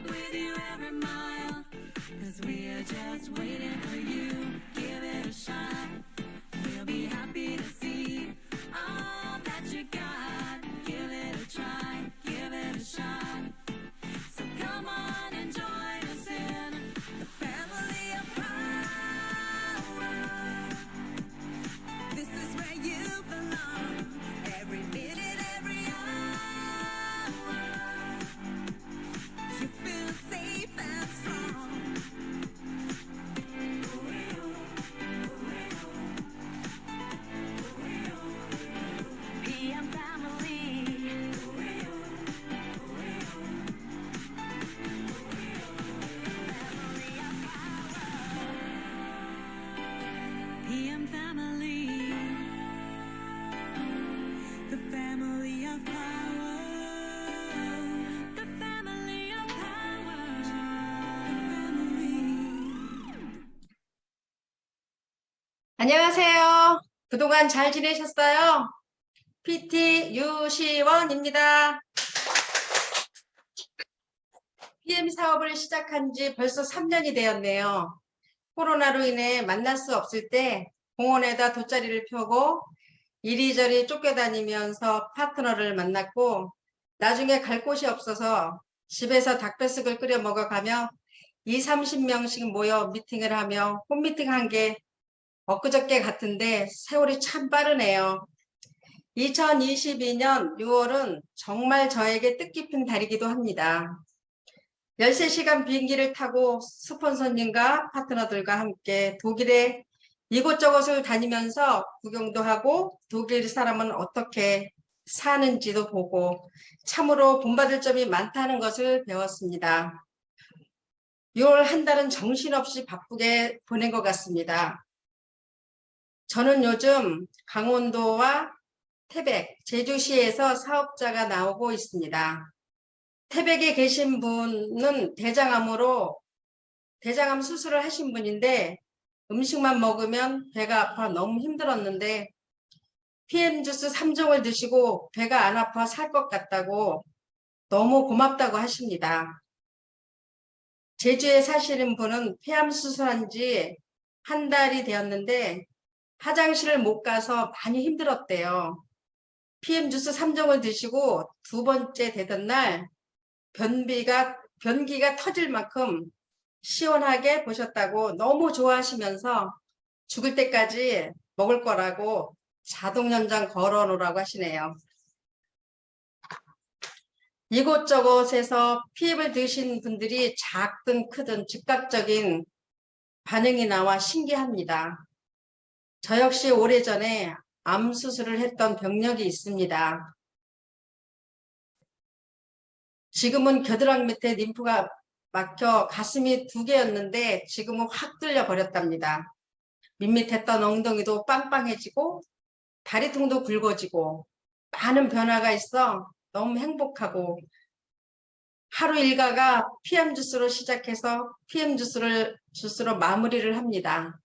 with you every mile, 'cause we are just waiting for you. Give it a shot. We'll be happy to see all that you got. Give it a try, give it a shot. So come on and join us in the family of power. This is where you belong. Every minute, every hour. You feel safe and strong. PM family. PM family. The family of power. The family of power. The family. 안녕하세요. 그동안 잘 지내셨어요? PT 유시원입니다. PM 사업을 시작한 지 벌써 3년이 되었네요. 코로나로 인해 만날 수 없을 때 공원에다 돗자리를 펴고 이리저리 쫓겨다니면서 파트너를 만났고, 나중에 갈 곳이 없어서 집에서 닭백숙을 끓여 먹어가며 20, 30명씩 모여 미팅을 하며 홈미팅 한 게 엊그저께 같은데 세월이 참 빠르네요. 2022년 6월은 정말 저에게 뜻깊은 달이기도 합니다. 13시간 비행기를 타고 스폰서님과 파트너들과 함께 독일에 이곳저곳을 다니면서 구경도 하고 독일 사람은 어떻게 사는지도 보고 참으로 본받을 점이 많다는 것을 배웠습니다. 6월 한 달은 정신없이 바쁘게 보낸 것 같습니다. 저는 요즘 강원도와 태백, 제주시에서 사업자가 나오고 있습니다. 태백에 계신 분은 대장암 수술을 하신 분인데 음식만 먹으면 배가 아파 너무 힘들었는데 PM 주스 3종을 드시고 배가 안 아파 살 것 같다고 너무 고맙다고 하십니다. 제주에 사시는 분은 폐암 수술한 지 한 달이 되었는데 화장실을 못 가서 많이 힘들었대요. PM 주스 3종을 드시고 두 번째 되던 날 변기가 터질 만큼 시원하게 보셨다고 너무 좋아하시면서 죽을 때까지 먹을 거라고 자동연장 걸어 놓으라고 하시네요. 이곳저곳에서 PM을 드신 분들이 작든 크든 즉각적인 반응이 나와 신기합니다. 저 역시 오래전에 암 수술을 했던 병력이 있습니다. 지금은 겨드랑이 밑에 림프가 막혀 가슴이 2개였는데 지금은 확 뚫려 버렸답니다. 밋밋했던 엉덩이도 빵빵해지고 다리통도 굵어지고 많은 변화가 있어 너무 행복하고 하루 일과가 PM 주스로 시작해서 PM 주스로 마무리를 합니다.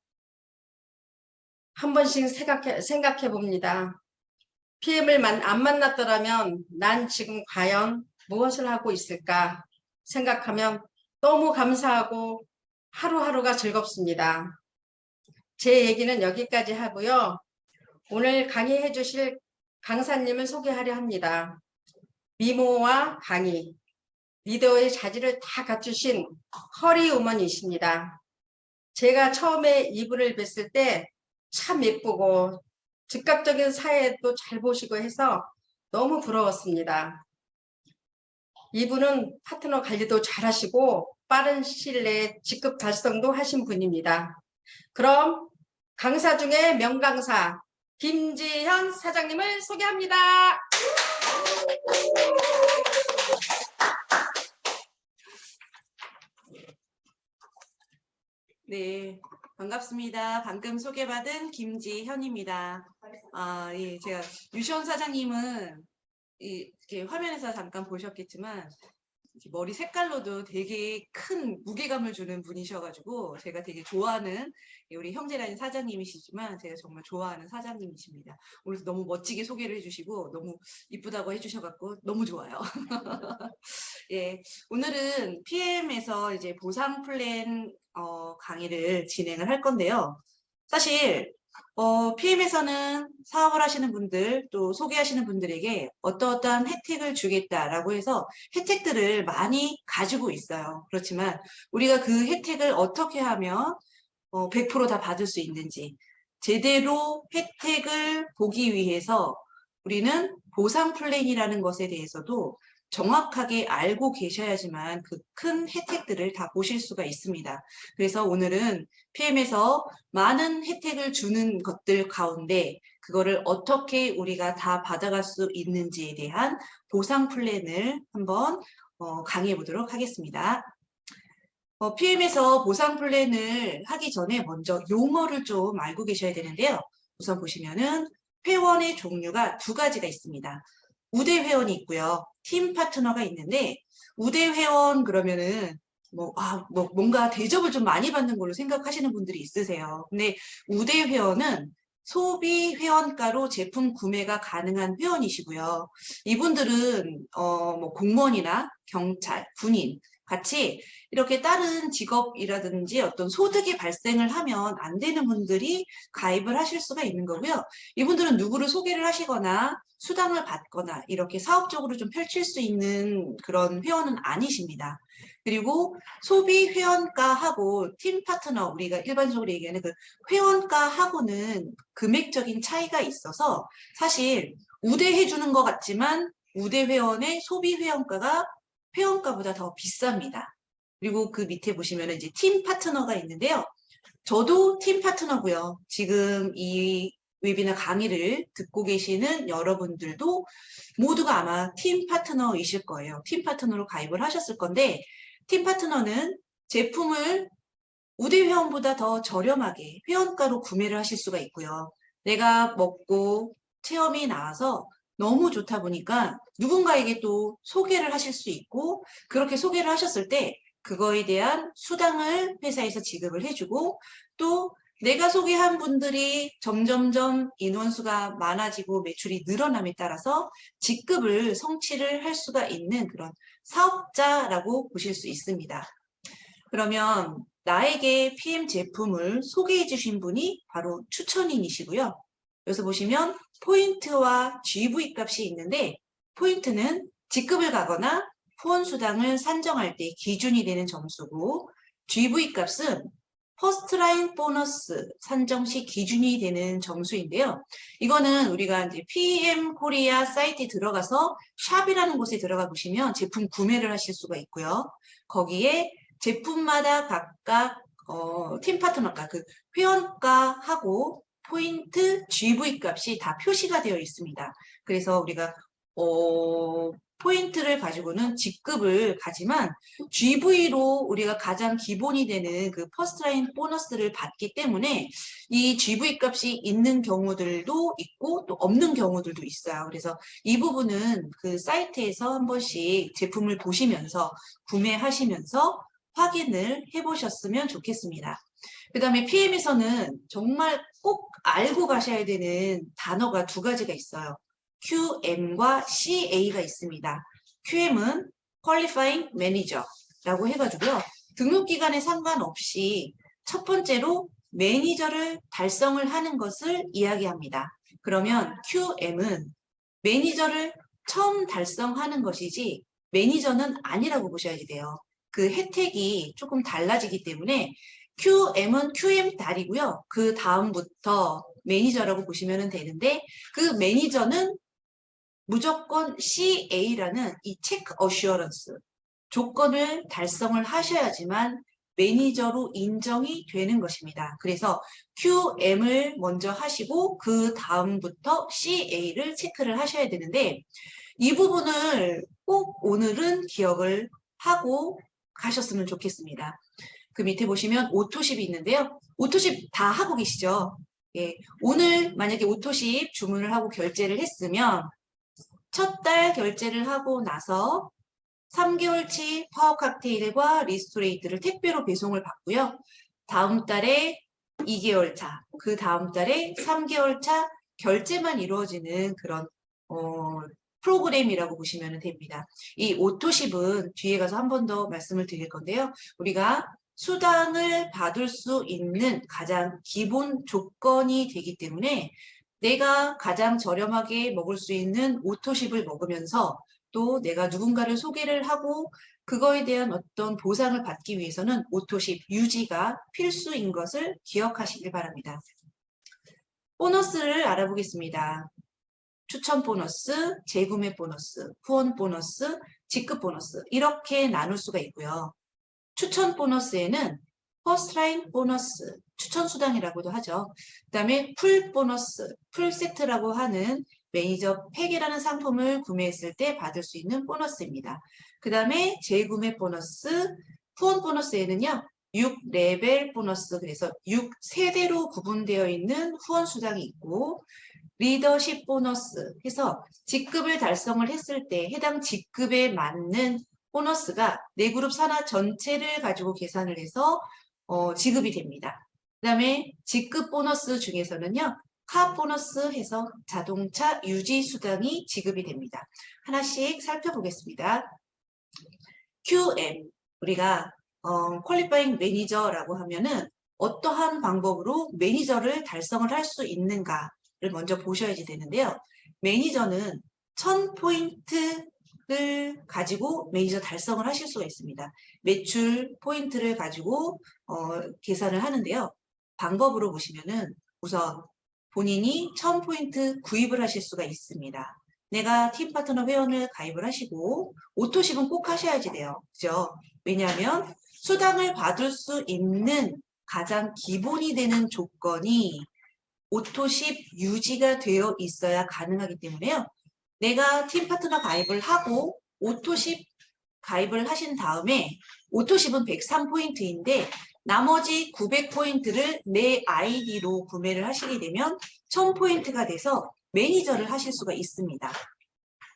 한 번씩 생각해 봅니다. PM을 안 만났더라면 난 지금 과연 무엇을 하고 있을까 생각하면 너무 감사하고 하루하루가 즐겁습니다. 제 얘기는 여기까지 하고요. 오늘 강의해 주실 강사님을 소개하려 합니다. 미모와 강의, 리더의 자질을 다 갖추신 허리우먼이십니다. 제가 처음에 이분을 뵀을 때 참 예쁘고 즉각적인 사회도 잘 보시고 해서 너무 부러웠습니다. 이분은 파트너 관리도 잘하시고 빠른 시일 내에 직급 달성도 하신 분입니다. 그럼 강사 중에 명강사 김지현 사장님을 소개합니다. 네, 반갑습니다. 방금 소개받은 김지현입니다. 예, 제가 유시원 사장님은 이렇게 화면에서 잠깐 보셨겠지만 머리 색깔로도 되게 큰 무게감을 주는 분이셔가지고 제가 되게 좋아하는 우리 형제라인 사장님이시지만 제가 정말 좋아하는 사장님이십니다. 오늘 너무 멋지게 소개를 해주시고 너무 이쁘다고 해주셔갖고 너무 좋아요. 예, 오늘은 PM에서 이제 보상 플랜 강의를 진행을 할 건데요. 사실 PM에서는 사업을 하시는 분들 또 소개하시는 분들에게 어떠한 혜택을 주겠다라고 해서 혜택들을 많이 가지고 있어요. 그렇지만 우리가 그 혜택을 어떻게 하면 100% 다 받을 수 있는지 제대로 혜택을 보기 위해서 우리는 보상 플랜이라는 것에 대해서도 정확하게 알고 계셔야지만 그 큰 혜택들을 다 보실 수가 있습니다. 그래서 오늘은 PM에서 많은 혜택을 주는 것들 가운데 그거를 어떻게 우리가 다 받아갈 수 있는지에 대한 보상 플랜을 한번 강의해 보도록 하겠습니다. PM에서 보상 플랜을 하기 전에 먼저 용어를 좀 알고 계셔야 되는데요. 우선 보시면은 회원의 종류가 두 가지가 있습니다. 우대 회원이 있고요. 팀 파트너가 있는데 우대 회원 그러면은 뭔가 대접을 좀 많이 받는 걸로 생각하시는 분들이 있으세요. 근데 우대 회원은 소비 회원가로 제품 구매가 가능한 회원이시고요. 이분들은 공무원이나 경찰, 군인 같이 이렇게 다른 직업이라든지 어떤 소득이 발생을 하면 안 되는 분들이 가입을 하실 수가 있는 거고요. 이분들은 누구를 소개를 하시거나 수당을 받거나 이렇게 사업적으로 좀 펼칠 수 있는 그런 회원은 아니십니다. 그리고 소비 회원가하고 팀 파트너, 우리가 일반적으로 얘기하는 그 회원가하고는 금액적인 차이가 있어서 사실 우대해 주는 것 같지만 우대 회원의 소비 회원가가 회원가보다 더 비쌉니다. 그리고 그 밑에 보시면 이제 팀 파트너가 있는데요. 저도 팀 파트너고요. 지금 이 웨비나 강의를 듣고 계시는 여러분들도 모두가 아마 팀 파트너이실 거예요. 팀 파트너로 가입을 하셨을 건데 팀 파트너는 제품을 우대 회원보다 더 저렴하게 회원가로 구매를 하실 수가 있고요. 내가 먹고 체험이 나와서 너무 좋다 보니까 누군가에게 또 소개를 하실 수 있고 그렇게 소개를 하셨을 때 그거에 대한 수당을 회사에서 지급을 해주고 또 내가 소개한 분들이 점점점 인원수가 많아지고 매출이 늘어남에 따라서 직급을 성취를 할 수가 있는 그런 사업자라고 보실 수 있습니다. 그러면 나에게 PM 제품을 소개해 주신 분이 바로 추천인이시고요. 여기서 보시면 포인트와 GV 값이 있는데 포인트는 직급을 가거나 후원수당을 산정할 때 기준이 되는 점수고 GV 값은 퍼스트라인 보너스 산정 시 기준이 되는 점수인데요. 이거는 우리가 이제 PM 코리아 사이트에 들어가서 샵이라는 곳에 들어가 보시면 제품 구매를 하실 수가 있고요. 거기에 제품마다 각각 팀 파트너가 그 회원가하고 포인트 GV 값이 다 표시가 되어 있습니다. 그래서 우리가 포인트를 가지고는 직급을 가지만 GV로 우리가 가장 기본이 되는 그 퍼스트라인 보너스를 받기 때문에 이 GV 값이 있는 경우들도 있고 또 없는 경우들도 있어요. 그래서 이 부분은 그 사이트에서 한 번씩 제품을 보시면서 구매하시면서 확인을 해보셨으면 좋겠습니다. 그 다음에 PM에서는 정말 꼭 알고 가셔야 되는 단어가 두 가지가 있어요. QM과 CA가 있습니다. QM은 Qualifying Manager라고 해가지고요. 등록기간에 상관없이 첫 번째로 매니저를 달성을 하는 것을 이야기합니다. 그러면 QM은 매니저를 처음 달성하는 것이지 매니저는 아니라고 보셔야 돼요. 그 혜택이 조금 달라지기 때문에 QM은 QM 달이고요. 그 다음부터 매니저라고 보시면 되는데 그 매니저는 무조건 CA라는 이 체크 어슈어런스 조건을 달성을 하셔야지만 매니저로 인정이 되는 것입니다. 그래서 QM을 먼저 하시고 그 다음부터 CA를 체크를 하셔야 되는데 이 부분을 꼭 오늘은 기억을 하고 가셨으면 좋겠습니다. 그 밑에 보시면 오토십이 있는데요. 오토십 다 하고 계시죠? 예, 오늘 만약에 오토십 주문을 하고 결제를 했으면 첫 달 결제를 하고 나서 3개월치 파워 칵테일과 리스토레이트를 택배로 배송을 받고요. 다음 달에 2개월 차, 그 다음 달에 3개월 차 결제만 이루어지는 그런 프로그램이라고 보시면 됩니다. 이 오토십은 뒤에 가서 한 번 더 말씀을 드릴 건데요. 우리가 수당을 받을 수 있는 가장 기본 조건이 되기 때문에 내가 가장 저렴하게 먹을 수 있는 오토십을 먹으면서 또 내가 누군가를 소개를 하고 그거에 대한 어떤 보상을 받기 위해서는 오토십 유지가 필수인 것을 기억하시길 바랍니다. 보너스를 알아보겠습니다. 추천 보너스, 재구매 보너스, 후원 보너스, 직급 보너스 이렇게 나눌 수가 있고요. 추천 보너스에는 퍼스트라인 보너스, 추천 수당이라고도 하죠. 그 다음에 풀 보너스, 풀 세트라고 하는 매니저 팩이라는 상품을 구매했을 때 받을 수 있는 보너스입니다. 그 다음에 재구매 보너스, 후원 보너스에는요. 6레벨 보너스, 그래서 6세대로 구분되어 있는 후원 수당이 있고 리더십 보너스 해서 직급을 달성을 했을 때 해당 직급에 맞는 보너스가 내 그룹 산하 전체를 가지고 계산을 해서 지급이 됩니다. 그 다음에 직급 보너스 중에서는요. 카 보너스 해서 자동차 유지 수당이 지급이 됩니다. 하나씩 살펴보겠습니다. QM, 우리가 퀄리파잉 매니저라고 하면은 어떠한 방법으로 매니저를 달성을 할 수 있는가를 먼저 보셔야지 되는데요. 매니저는 1000포인트를 가지고 매니저 달성을 하실 수가 있습니다. 매출 포인트를 가지고 계산을 하는데요. 방법으로 보시면은 우선 본인이 1000포인트 구입을 하실 수가 있습니다. 내가 팀 파트너 회원을 가입을 하시고 오토십은 꼭 하셔야지 돼요. 그죠? 왜냐하면 수당을 받을 수 있는 가장 기본이 되는 조건이 오토십 유지가 되어 있어야 가능하기 때문에요. 내가 팀 파트너 가입을 하고 오토십 가입을 하신 다음에 오토십은 103포인트인데 나머지 900포인트를 내 아이디로 구매를 하시게 되면 1000포인트가 돼서 매니저를 하실 수가 있습니다.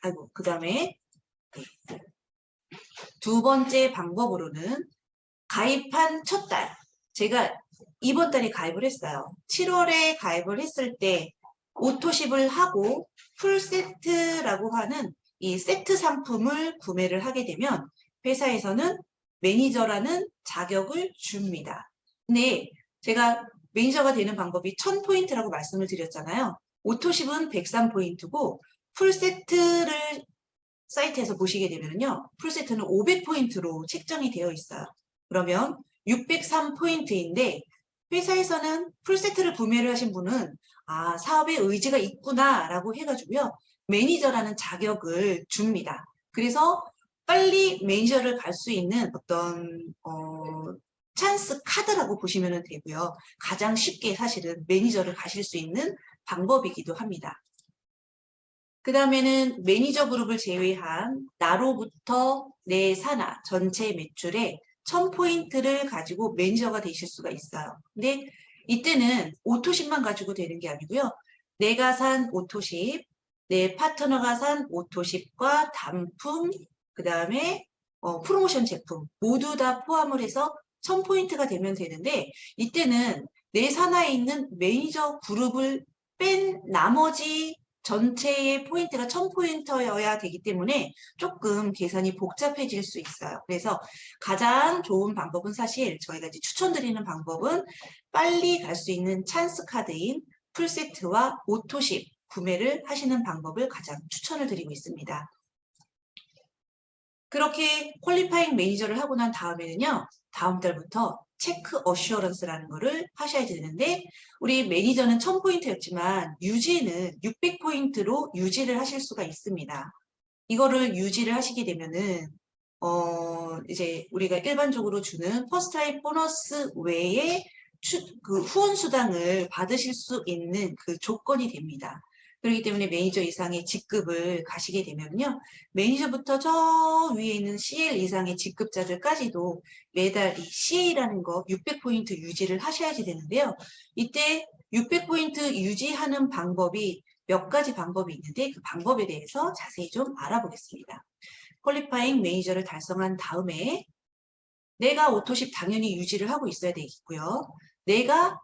아이고, 그 다음에 두 번째 방법으로는 가입한 첫 달, 제가 이번 달에 가입을 했어요. 7월에 가입을 했을 때 오토십을 하고 풀세트라고 하는 이 세트 상품을 구매를 하게 되면 회사에서는 매니저라는 자격을 줍니다. 근데 제가 매니저가 되는 방법이 1000포인트라고 말씀을 드렸잖아요. 오토십은 103포인트고 풀세트를 사이트에서 보시게 되면요. 풀세트는 500포인트로 책정이 되어 있어요. 그러면 603포인트인데 회사에서는 풀세트를 구매를 하신 분은 아, 사업에 의지가 있구나 라고 해가지고요. 매니저라는 자격을 줍니다. 그래서 빨리 매니저를 갈 수 있는 어떤 찬스 카드라고 보시면 되고요. 가장 쉽게 사실은 매니저를 가실 수 있는 방법이기도 합니다. 그 다음에는 매니저 그룹을 제외한 나로부터 내 산하 전체 매출의 1000포인트를 가지고 매니저가 되실 수가 있어요. 근데 이때는 오토십만 가지고 되는 게 아니고요. 내가 산 오토십, 내 파트너가 산 오토십과 단품, 그 다음에 프로모션 제품 모두 다 포함을 해서 1000포인트가 되면 되는데 이때는 내 산하에 있는 매니저 그룹을 뺀 나머지 전체의 포인트가 1000포인트여야 되기 때문에 조금 계산이 복잡해질 수 있어요. 그래서 가장 좋은 방법은 사실 저희가 이제 추천드리는 방법은 빨리 갈 수 있는 찬스 카드인 풀세트와 오토십 구매를 하시는 방법을 가장 추천을 드리고 있습니다. 그렇게 퀄리파잉 매니저를 하고 난 다음에는요. 다음 달부터 체크 어슈어런스라는 거를 하셔야 되는데 우리 매니저는 1000포인트였지만 유지는 600포인트로 유지를 하실 수가 있습니다. 이거를 유지를 하시게 되면은 이제 우리가 일반적으로 주는 퍼스트라인 보너스 외에 그 후원 수당을 받으실 수 있는 그 조건이 됩니다. 그렇기 때문에 매니저 이상의 직급을 가시게 되면요. 매니저부터 저 위에 있는 CL 이상의 직급자들까지도 매달 이 CA라는 거 600포인트 유지를 하셔야지 되는데요. 이때 600포인트 유지하는 방법이 몇 가지 방법이 있는데 그 방법에 대해서 자세히 좀 알아보겠습니다. 퀄리파잉 매니저를 달성한 다음에 내가 오토십 당연히 유지를 하고 있어야 되겠고요. 내가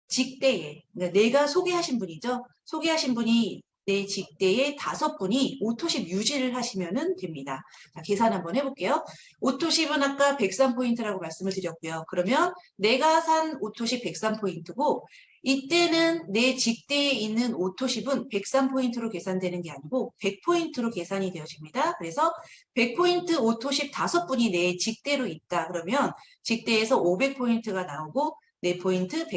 직대에, 그러니까 내가 소개하신 분이죠. 소개하신 분이 내 직대의 5분이 오토십 유지를 하시면 됩니다. 자, 계산 한번 해볼게요. 오토십은 아까 103포인트라고 말씀을 드렸고요. 그러면 내가 산 오토십 103포인트고 이때는 내 직대에 있는 오토십은 103포인트로 계산되는 게 아니고 100포인트로 계산이 되어집니다. 그래서 100포인트 오토십 5분이 내 직대로 있다. 그러면 직대에서 500포인트가 나오고 내 포인트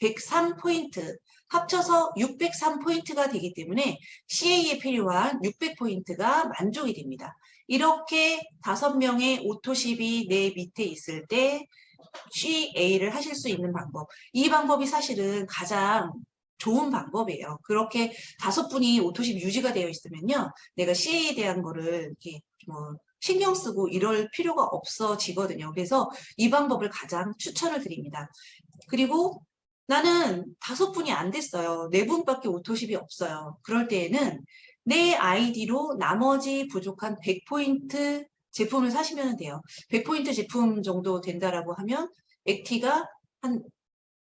103포인트 합쳐서 603포인트가 되기 때문에 CA에 필요한 600포인트가 만족이 됩니다. 이렇게 5명의 오토십이 내 밑에 있을 때 CA를 하실 수 있는 방법. 이 방법이 사실은 가장 좋은 방법이에요. 그렇게 5분이 오토십 유지가 되어 있으면요. 내가 CA에 대한 거를 이렇게 뭐 신경 쓰고 이럴 필요가 없어지거든요. 그래서 이 방법을 가장 추천을 드립니다. 그리고 나는 5분이 안 됐어요. 4분밖에 오토십이 없어요. 그럴 때에는 내 아이디로 나머지 부족한 100포인트 제품을 사시면 돼요. 100포인트 제품 정도 된다라고 하면 액티가 한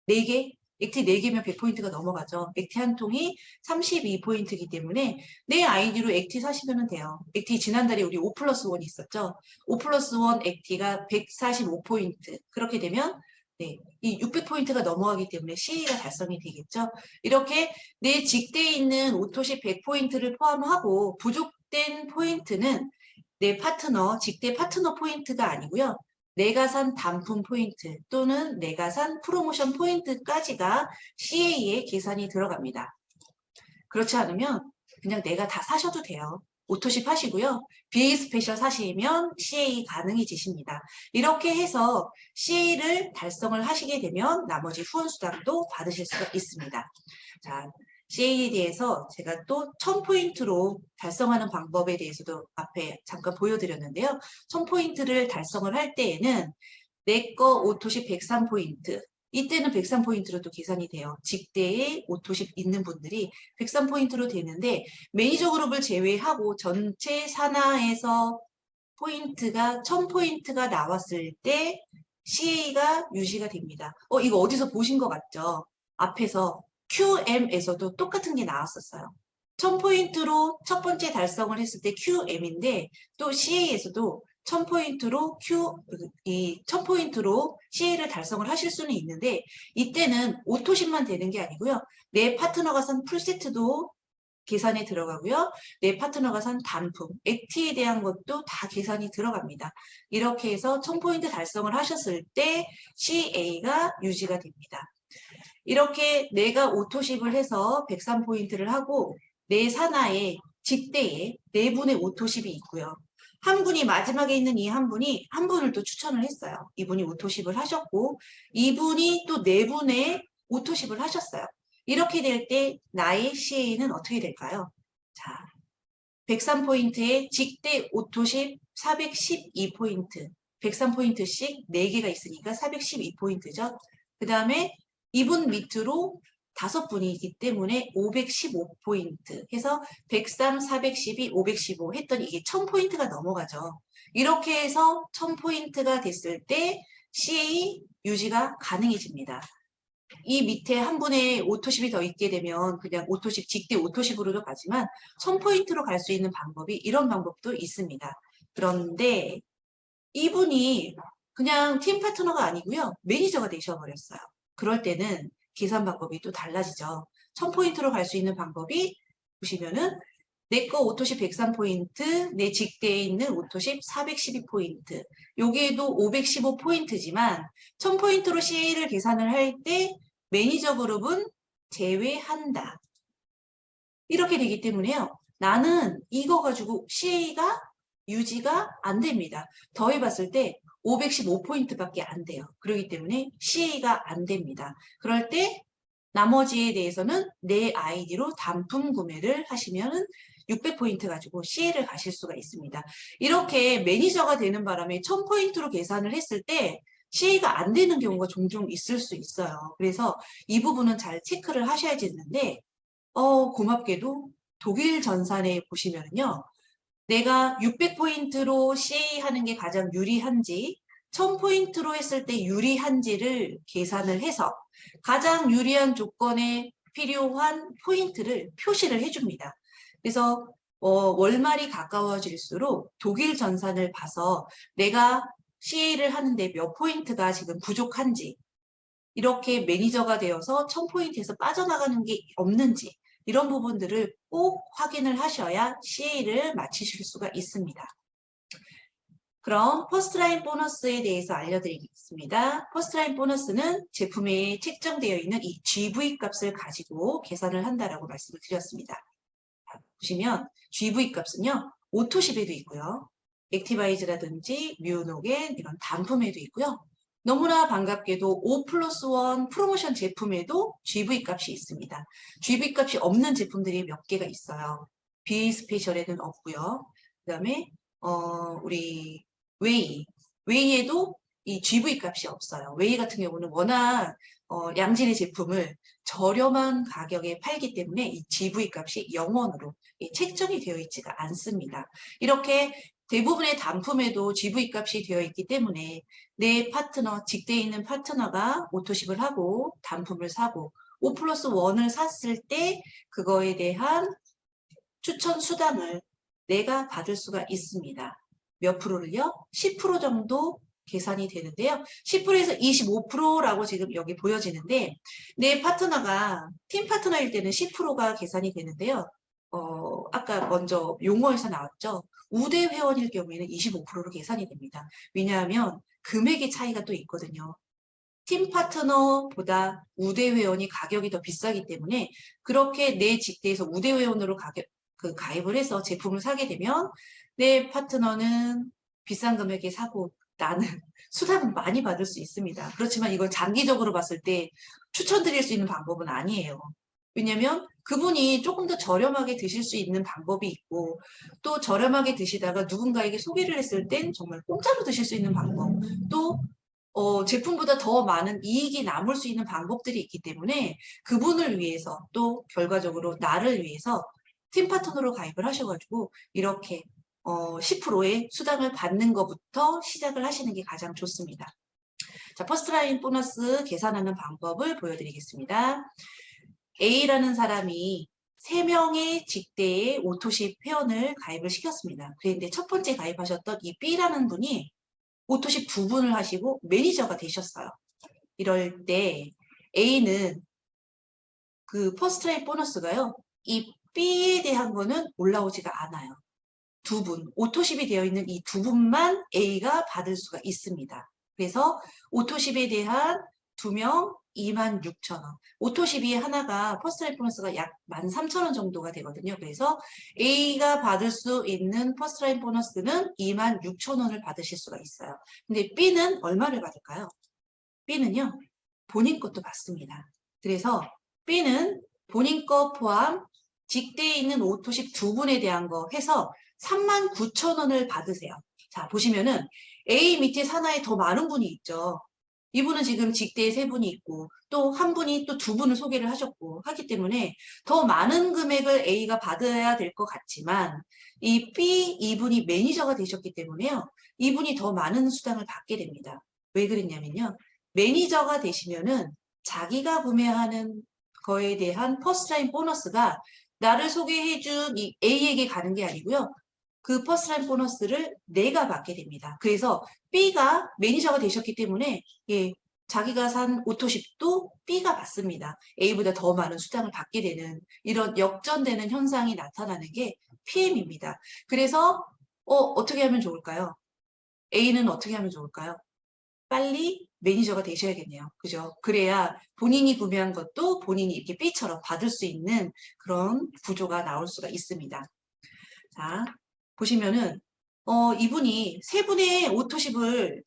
4개, 액티 4개면 100포인트가 넘어가죠. 액티 한 통이 32포인트이기 때문에 내 아이디로 액티 사시면 돼요. 액티 지난달에 우리 5+1 있었죠. 5+1 액티가 145포인트. 그렇게 되면 네, 이 600포인트가 넘어가기 때문에 CA가 달성이 되겠죠. 이렇게 내 직대에 있는 오토십 100포인트를 포함하고 부족된 포인트는 내 파트너, 직대 파트너 포인트가 아니고요. 내가 산 단품 포인트 또는 내가 산 프로모션 포인트까지가 CA에 계산이 들어갑니다. 그렇지 않으면 그냥 내가 다 사셔도 돼요. 오토십 하시고요. BA 스페셜 사시면 CA 가능해지십니다. 이렇게 해서 CA를 달성을 하시게 되면 나머지 후원 수당도 받으실 수가 있습니다. 자, CA에 대해서 제가 또 1000포인트로 달성하는 방법에 대해서도 앞에 잠깐 보여드렸는데요. 1000포인트를 달성을 할 때에는 내거 오토십 103포인트, 이때는 103포인트로 또 계산이 돼요. 직대에 오토십 있는 분들이 103포인트로 되는데 매니저 그룹을 제외하고 전체 산하에서 포인트가 1000포인트가 나왔을 때 CA가 유지가 됩니다. 이거 어디서 보신 것 같죠? 앞에서 QM에서도 똑같은 게 나왔었어요. 1000포인트로 첫 번째 달성을 했을 때 QM인데 또 CA에서도 1000포인트로 1000포인트로 CA를 달성을 하실 수는 있는데 이때는 오토십만 되는 게 아니고요. 내 파트너가 산 풀세트도 계산에 들어가고요. 내 파트너가 산 단품, 액티에 대한 것도 다 계산이 들어갑니다. 이렇게 해서 1000포인트 달성을 하셨을 때 CA가 유지가 됩니다. 이렇게 내가 오토십을 해서 103포인트를 하고 내 산하에 직대에 4분의 오토십이 있고요. 한 분이 마지막에 있는 이 한 분이 한 분을 또 추천을 했어요. 이분이 오토십을 하셨고 이분이 또 4분의 오토십을 하셨어요. 이렇게 될 때 나의 CA는 어떻게 될까요? 자, 103포인트에 직대 오토십 412포인트, 103포인트씩 4개가 있으니까 412포인트죠. 그 다음에 이분 밑으로 5분이기 때문에 515포인트 해서 103, 412, 515 했더니 이게 1000포인트가 넘어가죠. 이렇게 해서 1000포인트가 됐을 때 CA 유지가 가능해집니다. 이 밑에 한 분의 오토십이 더 있게 되면 그냥 오토십, 직대 오토십으로도 가지만 1000포인트로 갈 수 있는 방법이 이런 방법도 있습니다. 그런데 이분이 그냥 팀 파트너가 아니고요. 매니저가 되셔버렸어요. 그럴 때는 계산 방법이 또 달라지죠. 1000포인트로 갈 수 있는 방법이 보시면은 내 거 오토십 103포인트, 내 직대에 있는 오토십 412포인트. 여기에도 515포인트지만 1000포인트로 CA를 계산을 할 때 매니저 그룹은 제외한다. 이렇게 되기 때문에요. 나는 이거 가지고 CA가 유지가 안 됩니다. 더해봤을 때 515포인트밖에 안 돼요. 그렇기 때문에 CA가 안 됩니다. 그럴 때 나머지에 대해서는 내 아이디로 단품 구매를 하시면 600포인트 가지고 CA를 가실 수가 있습니다. 이렇게 매니저가 되는 바람에 1000포인트로 계산을 했을 때 CA가 안 되는 경우가 종종 있을 수 있어요. 그래서 이 부분은 잘 체크를 하셔야겠는데 고맙게도 독일 전산에 보시면요. 내가 600포인트로 CA 하는 게 가장 유리한지 1000포인트로 했을 때 유리한지를 계산을 해서 가장 유리한 조건의 필요한 포인트를 표시를 해줍니다. 그래서 월말이 가까워질수록 독일 전산을 봐서 내가 CA를 하는데 몇 포인트가 지금 부족한지, 이렇게 매니저가 되어서 1000포인트에서 빠져나가는 게 없는지, 이런 부분들을 꼭 확인을 하셔야 CA를 마치실 수가 있습니다. 그럼 퍼스트라인 보너스에 대해서 알려드리겠습니다. 퍼스트라인 보너스는 제품에 책정되어 있는 이 GV 값을 가지고 계산을 한다라고 말씀을 드렸습니다. 보시면 GV 값은요, 오토십에도 있고요, 액티바이즈라든지 뮤노겐 이런 단품에도 있고요. 너무나 반갑게도 5+1 프로모션 제품에도 GV 값이 있습니다. GV 값이 없는 제품들이 몇 개가 있어요. BA 스페셜에는 없고요. 그 다음에 우리 웨이에도 이 GV 값이 없어요. 웨이 같은 경우는 워낙 양질의 제품을 저렴한 가격에 팔기 때문에 이 GV 값이 0원으로 책정이 되어 있지가 않습니다. 이렇게 대부분의 단품에도 GV 값이 되어 있기 때문에 내 파트너, 직대에 있는 파트너가 오토십을 하고 단품을 사고 5+1을 샀을 때 그거에 대한 추천 수당을 내가 받을 수가 있습니다. 몇 프로를요? 10% 정도 계산이 되는데요. 10%에서 25%라고 지금 여기 보여지는데 내 파트너가 팀 파트너일 때는 10%가 계산이 되는데요. 아까 먼저 용어에서 나왔죠. 우대 회원일 경우에는 25%로 계산이 됩니다. 왜냐하면 금액의 차이가 또 있거든요. 팀 파트너보다 우대 회원이 가격이 더 비싸기 때문에 그렇게 내 직대에서 우대 회원으로 가입을 해서 제품을 사게 되면 내 파트너는 비싼 금액에 사고 나는 수당은 많이 받을 수 있습니다. 그렇지만 이걸 장기적으로 봤을 때 추천드릴 수 있는 방법은 아니에요. 왜냐면 그분이 조금 더 저렴하게 드실 수 있는 방법이 있고 또 저렴하게 드시다가 누군가에게 소개를 했을 땐 정말 공짜로 드실 수 있는 방법, 또 제품보다 더 많은 이익이 남을 수 있는 방법들이 있기 때문에 그분을 위해서 또 결과적으로 나를 위해서 팀 파트너로 가입을 하셔가지고 이렇게 10%의 수당을 받는 것부터 시작을 하시는 게 가장 좋습니다. 자, 퍼스트라인 보너스 계산하는 방법을 보여드리겠습니다. A라는 사람이 3명의 직대의 오토십 회원을 가입을 시켰습니다. 그런데 첫 번째 가입하셨던 이 B라는 분이 오토십 2분을 하시고 매니저가 되셨어요. 이럴 때 A는 그 퍼스트라인 보너스가요, 이 B에 대한 거는 올라오지가 않아요. 2분, 오토십이 되어 있는 이 2분만 A가 받을 수가 있습니다. 그래서 오토십에 대한 2명 26,000원. 오토십이 하나가 퍼스트라인 보너스가 약 13,000원 정도가 되거든요. 그래서 A가 받을 수 있는 퍼스트라인 보너스는 26,000원을 받으실 수가 있어요. 근데 B는 얼마를 받을까요? B는요, 본인 것도 받습니다. 그래서 B는 본인 거 포함 직대에 있는 오토십 2분에 대한 거 해서 39,000원을 받으세요. 자, 보시면은 A 밑에 산하에 더 많은 분이 있죠. 이분은 지금 직대에 3분이 있고 또 한 분이 또 2분을 소개를 하셨고 하기 때문에 더 많은 금액을 A가 받아야 될 것 같지만 이 B 이분이 매니저가 되셨기 때문에요. 이분이 더 많은 수당을 받게 됩니다. 왜 그랬냐면요. 매니저가 되시면은 자기가 구매하는 거에 대한 퍼스트라인 보너스가 나를 소개해준 이 A에게 가는 게 아니고요. 그 퍼스트라인 보너스를 내가 받게 됩니다. 그래서 B가 매니저가 되셨기 때문에 자기가 산 오토십도 B가 받습니다. A보다 더 많은 수당을 받게 되는 이런 역전되는 현상이 나타나는 게 PM입니다. 그래서 어떻게 하면 좋을까요? A는 어떻게 하면 좋을까요? 빨리 매니저가 되셔야겠네요. 그죠? 그래야 본인이 구매한 것도 본인이 이렇게 B처럼 받을 수 있는 그런 구조가 나올 수가 있습니다. 자, 보시면은 이분이 3분의 오토십을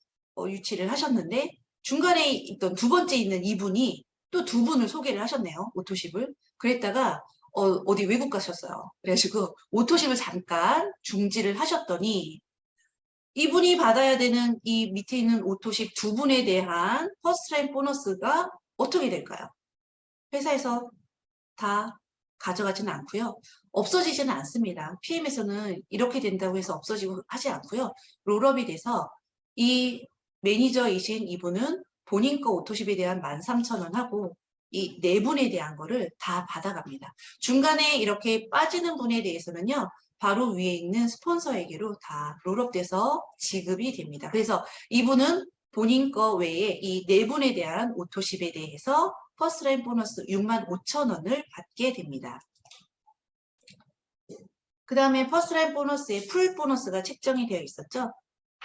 유치를 하셨는데 중간에 있던 두 번째 있는 이분이 또 2분을 소개를 하셨네요. 오토십을. 그랬다가 어디 외국 가셨어요. 그래가지고 오토십을 잠깐 중지를 하셨더니 이분이 받아야 되는 이 밑에 있는 오토십 2분에 대한 퍼스트라인 보너스가 어떻게 될까요? 회사에서 다 가져가지는 않고요. 없어지지는 않습니다. PM에서는 이렇게 된다고 해서 없어지고 하지 않고요. 롤업이 돼서 이 매니저이신 이분은 본인 거 오토십에 대한 13,000원 하고 이 내분에 대한 거를 다 받아갑니다. 중간에 이렇게 빠지는 분에 대해서는요, 바로 위에 있는 스폰서에게로 다 롤업돼서 지급이 됩니다. 그래서 이분은 본인 거 외에 이 내분에 대한 오토십에 대해서 퍼스트라인 보너스 65,000원을 받게 됩니다. 그 다음에 퍼스트라인 보너스에 풀 보너스가 책정이 되어 있었죠.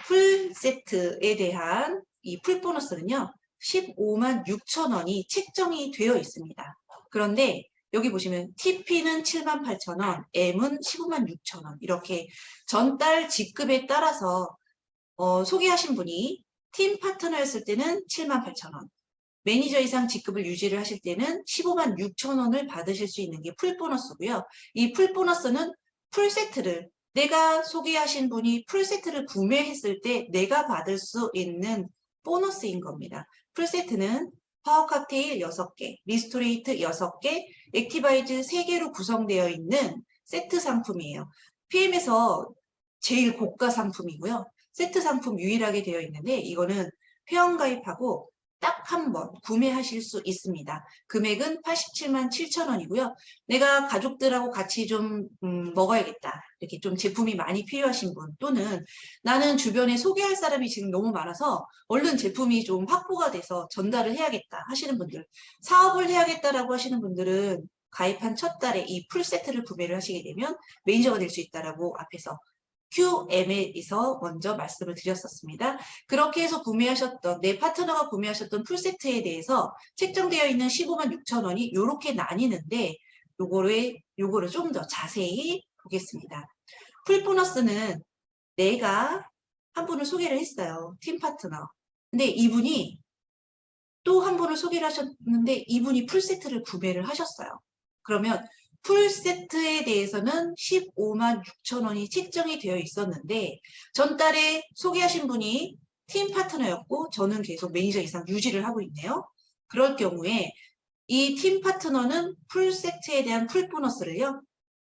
풀 세트에 대한 이 풀 보너스는요. 156,000원이 책정이 되어 있습니다. 그런데 여기 보시면 TP는 78,000원, M은 156,000원 이렇게 전달 직급에 따라서 소개하신 분이 팀 파트너였을 때는 78,000원, 매니저 이상 직급을 유지를 하실 때는 156,000원을 받으실 수 있는 게 풀 보너스고요. 이 풀 보너스는 풀 세트를 내가 소개하신 분이 풀 세트를 구매했을 때 내가 받을 수 있는 보너스인 겁니다. 풀 세트는 파워 칵테일 6개, 리스토레이트 6개, 액티바이즈 3개로 구성되어 있는 세트 상품이에요. PM에서 제일 고가 상품이고요. 세트 상품 유일하게 되어 있는데 이거는 회원가입하고 딱 한 번 구매하실 수 있습니다. 금액은 877,000원이고요. 내가 가족들하고 같이 좀 먹어야겠다. 이렇게 좀 제품이 많이 필요하신 분 또는 나는 주변에 소개할 사람이 지금 너무 많아서 얼른 제품이 좀 확보가 돼서 전달을 해야겠다 하시는 분들, 사업을 해야겠다라고 하시는 분들은 가입한 첫 달에 이 풀 세트를 구매를 하시게 되면 매니저가 될 수 있다라고 앞에서 QM에서 먼저 말씀을 드렸었습니다. 그렇게 해서 구매하셨던, 내 파트너가 구매하셨던 풀세트에 대해서 책정되어 있는 156,000원이 이렇게 나뉘는데 요거를 좀 더 자세히 보겠습니다. 풀 보너스는 내가 한 분을 소개를 했어요. 팀 파트너. 근데 이분이 또 한 분을 소개를 하셨는데 이분이 풀세트를 구매를 하셨어요. 그러면 풀세트에 대해서는 156,000원이 책정이 되어 있었는데 전달에 소개하신 분이 팀 파트너였고 저는 계속 매니저 이상 유지를 하고 있네요. 그럴 경우에 이 팀 파트너는 풀세트에 대한 풀 보너스를요.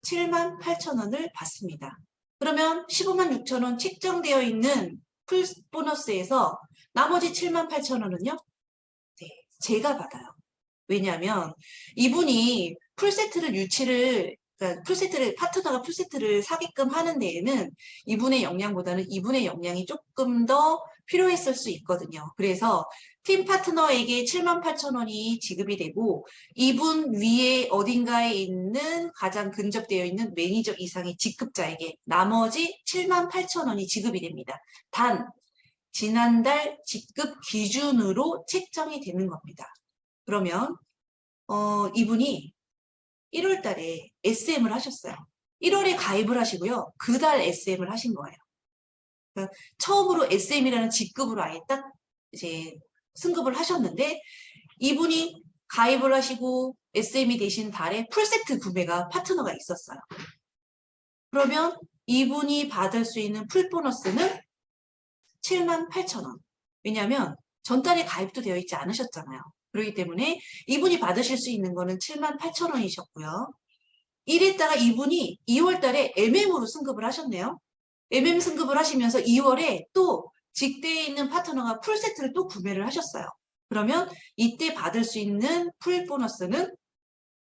78,000원을 받습니다. 그러면 156,000원 책정되어 있는 풀 보너스에서 나머지 78,000원은요. 네, 제가 받아요. 왜냐하면 이분이 풀세트를 그러니까 파트너가 풀세트를 사게끔 하는 데에는 이분의 역량보다는 이분의 역량이 조금 더 필요했을 수 있거든요. 그래서 팀 파트너에게 78,000원이 지급이 되고 이분 위에 어딘가에 있는 가장 근접되어 있는 매니저 이상의 직급자에게 나머지 78,000원이 지급이 됩니다. 단 지난달 직급 기준으로 책정이 되는 겁니다. 그러면 이분이 1월 달에 SM을 하셨어요. 1월에 가입을 하시고요. 그 달 SM을 하신 거예요. 그러니까 처음으로 SM이라는 직급으로 아예 딱 이제 승급을 하셨는데 이분이 가입을 하시고 SM이 되신 달에 풀세트 구매가 파트너가 있었어요. 그러면 이분이 받을 수 있는 풀 보너스는 78,000원. 왜냐하면 전달에 가입도 되어 있지 않으셨잖아요. 그렇기 때문에 이분이 받으실 수 있는 거는 78,000원이셨고요. 이랬다가 이분이 2월 달에 MM으로 승급을 하셨네요. MM 승급을 하시면서 2월에 또 직대에 있는 파트너가 풀세트를 또 구매를 하셨어요. 그러면 이때 받을 수 있는 풀 보너스는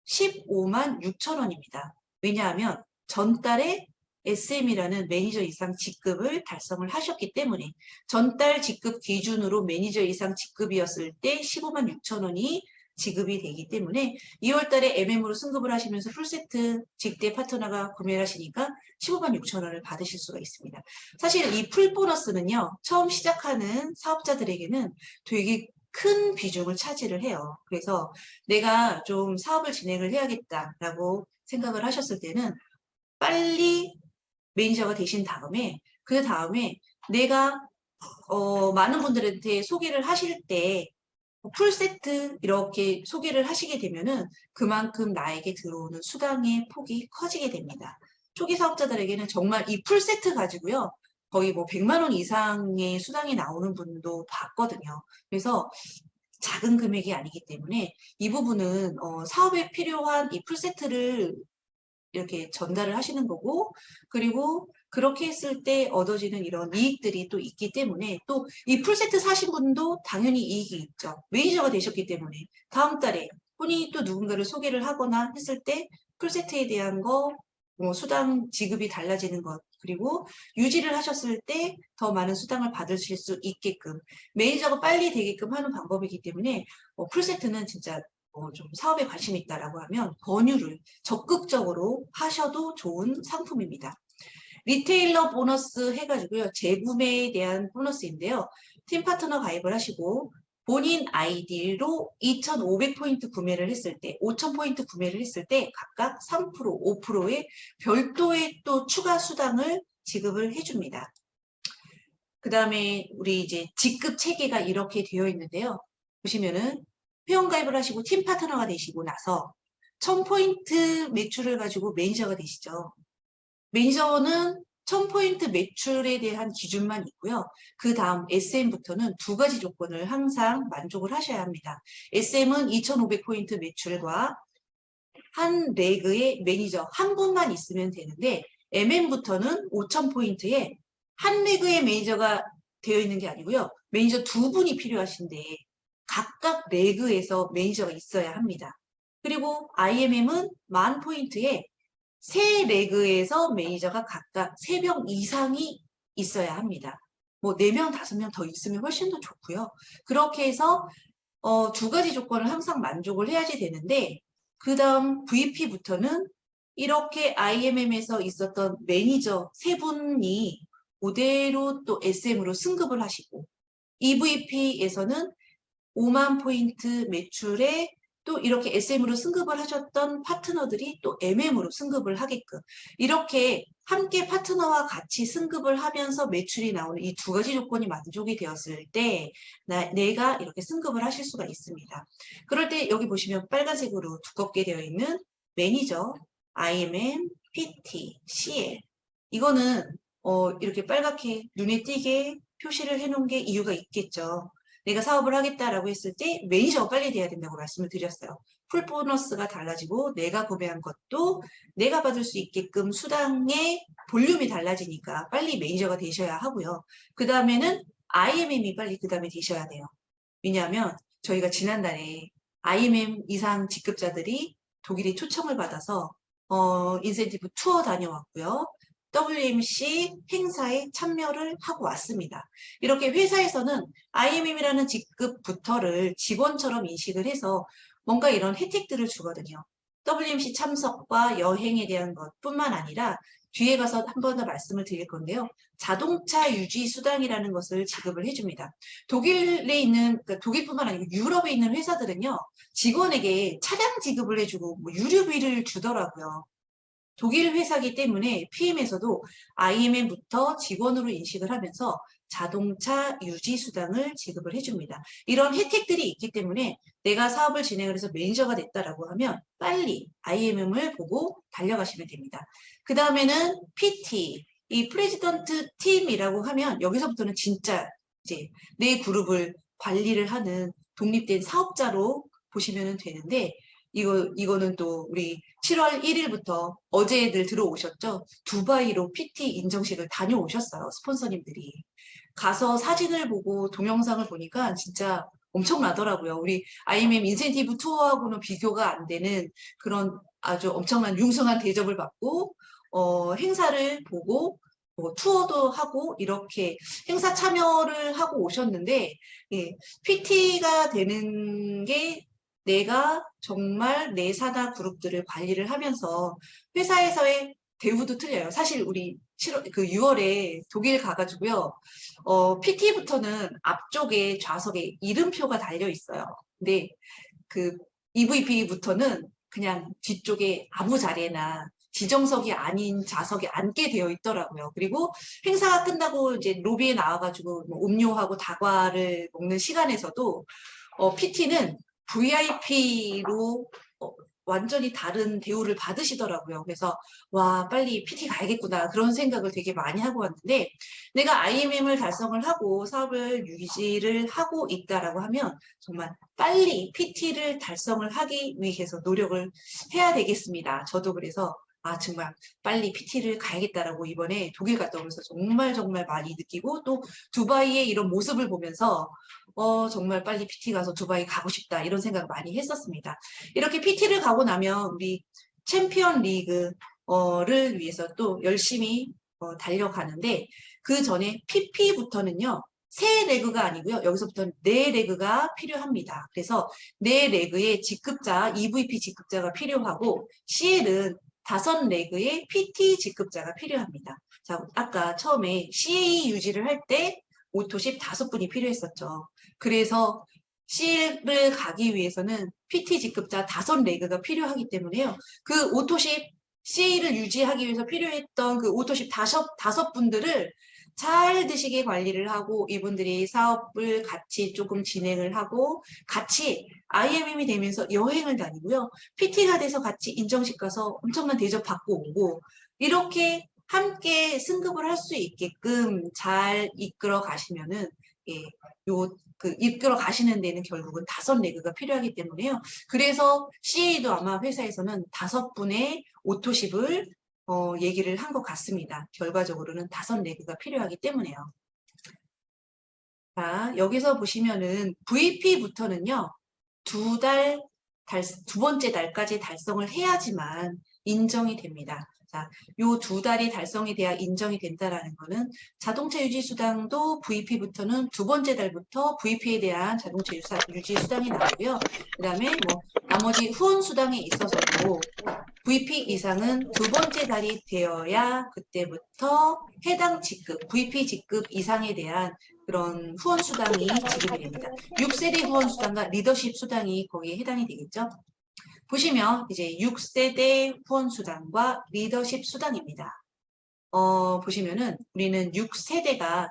156,000원입니다. 왜냐하면 전달에 SM이라는 매니저 이상 직급을 달성을 하셨기 때문에 전달 직급 기준으로 매니저 이상 직급이었을 때 156,000원이 지급이 되기 때문에 2월 달에 MM으로 승급을 하시면서 풀세트 직대 파트너가 구매를 하시니까 156,000원을 받으실 수가 있습니다. 사실 이 풀 보너스는요. 처음 시작하는 사업자들에게는 되게 큰 비중을 차지를 해요. 그래서 내가 좀 사업을 진행을 해야겠다라고 생각을 하셨을 때는 빨리 매니저가 되신 다음에 그 다음에 내가 많은 분들한테 소개를 하실 때 풀세트 이렇게 소개를 하시게 되면은 그만큼 나에게 들어오는 수당의 폭이 커지게 됩니다. 초기 사업자들에게는 정말 이 풀세트 가지고요. 거의 뭐 100만 원 이상의 수당이 나오는 분도 봤거든요. 그래서 작은 금액이 아니기 때문에 이 부분은 사업에 필요한 이 풀세트를 이렇게 전달을 하시는 거고 그리고 그렇게 했을 때 얻어지는 이런 이익들이 또 있기 때문에 또 이 풀세트 사신 분도 당연히 이익이 있죠. 매니저가 되셨기 때문에 다음 달에 본인이 또 누군가를 소개를 하거나 했을 때 풀세트에 대한 거, 뭐 수당 지급이 달라지는 것, 그리고 유지를 하셨을 때 더 많은 수당을 받으실 수 있게끔 매니저가 빨리 되게끔 하는 방법이기 때문에 풀세트는 진짜 좀 사업에 관심이 있다라고 하면 권유를 적극적으로 하셔도 좋은 상품입니다. 리테일러 보너스 해가지고요. 재구매에 대한 보너스인데요. 팀 파트너 가입을 하시고 본인 아이디로 2,500포인트 구매를 했을 때, 5,000포인트 구매를 했을 때 각각 3%, 5%의 별도의 또 추가 수당을 지급을 해줍니다. 그 다음에 우리 이제 직급 체계가 이렇게 되어 있는데요. 보시면은 회원가입을 하시고 팀 파트너가 되시고 나서 1,000포인트 매출을 가지고 매니저가 되시죠. 매니저는 1,000포인트 매출에 대한 기준만 있고요. 그 다음 SM부터는 두 가지 조건을 항상 만족을 하셔야 합니다. SM은 2,500포인트 매출과 한 레그의 매니저 한 분만 있으면 되는데 MM부터는 5,000포인트에 한 레그의 매니저가 되어 있는 게 아니고요. 매니저 두 분이 필요하신데 각각 레그에서 매니저가 있어야 합니다. 그리고 IMM은 10,000포인트에 세 레그에서 매니저가 각각 3명 이상이 있어야 합니다. 뭐 4명, 5명 더 있으면 훨씬 더 좋고요. 그렇게 해서 두 가지 조건을 항상 만족을 해야지 되는데 그 다음 VP부터는 이렇게 IMM에서 있었던 매니저 3분이 그대로 또 SM으로 승급을 하시고 EVP에서는 5만 포인트 매출에 또 이렇게 SM으로 승급을 하셨던 파트너들이 또 MM으로 승급을 하게끔 이렇게 함께 파트너와 같이 승급을 하면서 매출이 나오는 이 두 가지 조건이 만족이 되었을 때 내가 이렇게 승급을 하실 수가 있습니다. 그럴 때 여기 보시면 빨간색으로 두껍게 되어 있는 매니저, IMM, PT, CL 이거는 이렇게 빨갛게 눈에 띄게 표시를 해놓은 게 이유가 있겠죠. 내가 사업을 하겠다라고 했을 때 매니저가 빨리 돼야 된다고 말씀을 드렸어요. 풀 보너스가 달라지고 내가 구매한 것도 내가 받을 수 있게끔 수당의 볼륨이 달라지니까 빨리 매니저가 되셔야 하고요. 그 다음에는 IMM이 빨리 그 다음에 되셔야 돼요. 왜냐하면 저희가 지난달에 IMM 이상 직급자들이 독일에 초청을 받아서 인센티브 투어 다녀왔고요. WMC 행사에 참여를 하고 왔습니다. 이렇게 회사에서는 IMM이라는 직급부터를 직원처럼 인식을 해서 뭔가 이런 혜택들을 주거든요. WMC 참석과 여행에 대한 것뿐만 아니라 뒤에 가서 한 번 더 말씀을 드릴 건데요. 자동차 유지 수당이라는 것을 지급을 해줍니다. 독일에 있는, 그러니까 독일뿐만 아니고 유럽에 있는 회사들은요. 직원에게 차량 지급을 해주고 뭐 유류비를 주더라고요. 독일 회사이기 때문에 PM에서도 IMM부터 직원으로 인식을 하면서 자동차 유지 수당을 지급을 해줍니다. 이런 혜택들이 있기 때문에 내가 사업을 진행을 해서 매니저가 됐다라고 하면 빨리 IMM을 보고 달려가시면 됩니다. 그 다음에는 PT, 이 프레지던트 팀이라고 하면 여기서부터는 진짜 이제 내 그룹을 관리를 하는 독립된 사업자로 보시면 되는데 이거는 또 우리 7월 1일부터 어제들 들어오셨죠? 두바이로 PT 인정식을 다녀오셨어요. 스폰서님들이. 가서 사진을 보고 동영상을 보니까 진짜 엄청나더라고요. 우리 IMM 인센티브 투어하고는 비교가 안 되는 그런 아주 엄청난 융숭한 대접을 받고 행사를 보고 투어도 하고 이렇게 행사 참여를 하고 오셨는데 예, PT가 되는 게 내가 정말 내 산하 그룹들을 관리를 하면서 회사에서의 대우도 틀려요. 사실 우리 6월에 독일 가가지고요. PT부터는 앞쪽에 좌석에 이름표가 달려 있어요. 근데 그 EVP부터는 그냥 뒤쪽에 아무 자리나 지정석이 아닌 좌석에 앉게 되어 있더라고요. 그리고 행사가 끝나고 이제 로비에 나와가지고 뭐 음료하고 다과를 먹는 시간에서도 PT는 VIP로 완전히 다른 대우를 받으시더라고요. 그래서 와 빨리 PT 가야겠구나 그런 생각을 되게 많이 하고 왔는데 내가 IMM을 달성을 하고 사업을 유지를 하고 있다라고 하면 정말 빨리 PT를 달성을 하기 위해서 노력을 해야 되겠습니다. 저도 그래서 아, 정말 빨리 PT를 가야겠다라고 이번에 독일 갔다 오면서 정말 많이 느끼고 또 두바이의 이런 모습을 보면서 정말 빨리 PT 가서 두바이 가고 싶다 이런 생각 많이 했었습니다. 이렇게 PT를 가고 나면 우리 챔피언 리그를 위해서 또 열심히 달려가는데 그 전에 PP부터는요. 세 레그가 아니고요. 여기서부터는 네 레그가 필요합니다. 그래서 네 레그의 직급자, EVP 직급자가 필요하고 CL은 5레그의 PT 직급자가 필요합니다. 자, 아까 처음에 CA 유지를 할 때 오토십 5분이 필요했었죠. 그래서 CL을 가기 위해서는 PT 직급자 5레그가 필요하기 때문에요. 그 오토십 CA를 유지하기 위해서 필요했던 그 오토십 5분들을 잘 드시게 관리를 하고 이분들이 사업을 같이 조금 진행을 하고 같이 IMM이 되면서 여행을 다니고요. PT가 돼서 같이 인정식 가서 엄청난 대접 받고 오고 이렇게 함께 승급을 할 수 있게끔 잘 이끌어 가시면은 예, 이끌어 가시는 데는 결국은 5레그가 필요하기 때문에요. 그래서 CA도 아마 회사에서는 5분의 오토십을 얘기를 한 것 같습니다. 결과적으로는 5레그가 필요하기 때문에요. 자, 여기서 보시면은 VP부터는요. 두 번째 달까지 달성을 해야지만 인정이 됩니다. 자, 요 2달이 달성이 돼야 인정이 된다라는 거는 자동차 유지 수당도 VP부터는 2번째 달부터 VP에 대한 자동차 유지 수당이 나오고요. 그다음에 뭐 나머지 후원 수당에 있어서도 VP 이상은 2번째 달이 되어야 그때부터 해당 직급, VP 직급 이상에 대한 그런 후원 수당이 지급이 됩니다. 6세대 후원 수당과 리더십 수당이 거기에 해당이 되겠죠. 보시면 이제 6세대 후원 수당과 리더십 수당입니다. 보시면은 우리는 6세대가